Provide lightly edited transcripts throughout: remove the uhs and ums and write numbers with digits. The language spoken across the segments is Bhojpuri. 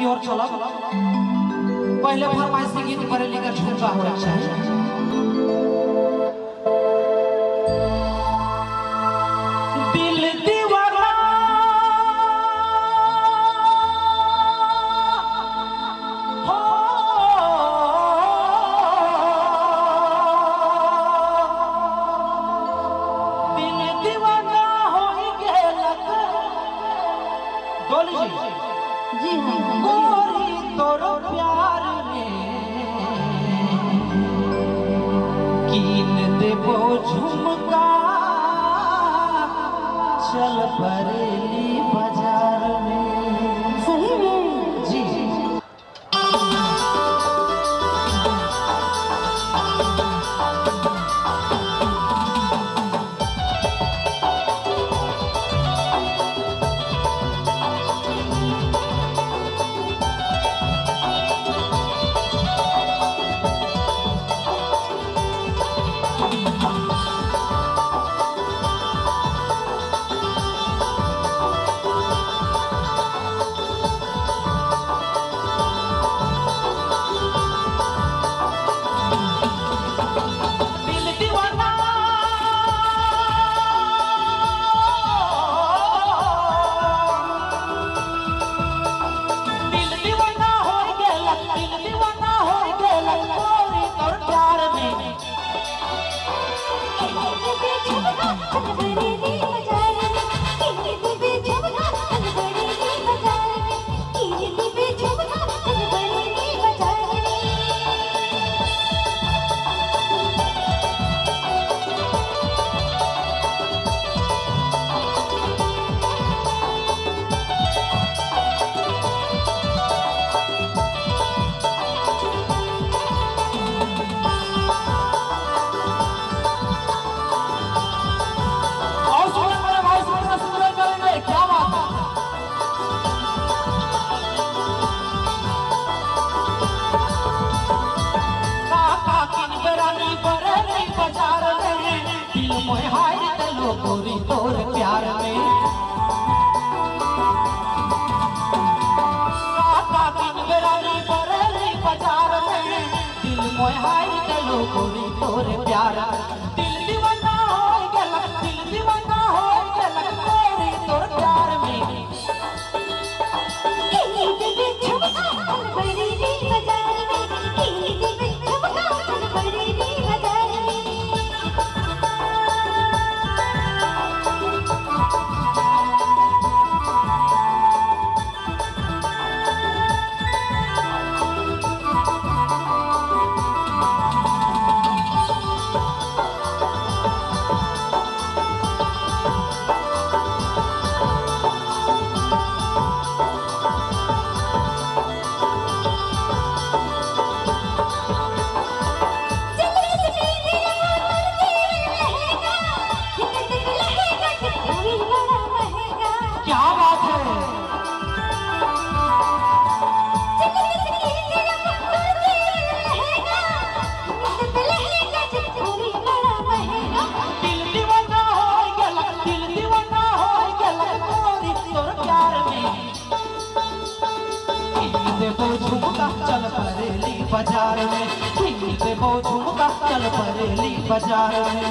की ओर चलो। पहले फरमाइश के गीत पर लेकर झुमका होना चाहिए। जी हाँ गोरी तोरो प्यार में कीन देबो झुमका चल बरेली बाजार में। सही में जी गोरी तोर प्यार में काका किन बेरानी बरेली बाजार में दिल मोय हाय चलो गोरी तोर प्यार दिल दीवाना हो गया दिल दीवाना हो गया गोरी तोर प्यार में की दिल झुमका बरेली बाजार में की दिल झुमका बरेली बाजार में। चल बरेली बाजार में देबो झुमका चल बरेली बाजार में।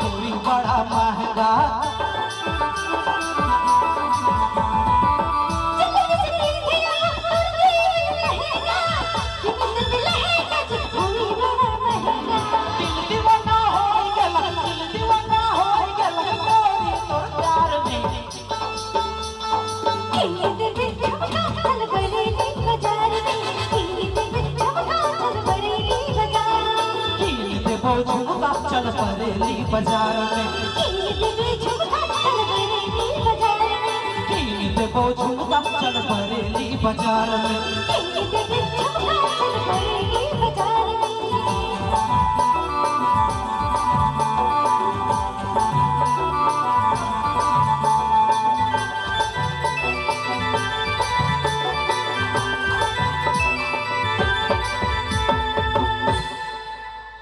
कोई बड़ा महंगा। दिल दीवाना हो गया, दिल दीवाना हो गया गोरी तोर प्यार में। वो झुमका चल बरेली बाजार में, कीन दे वो झुमका चल बरेली बाजार में।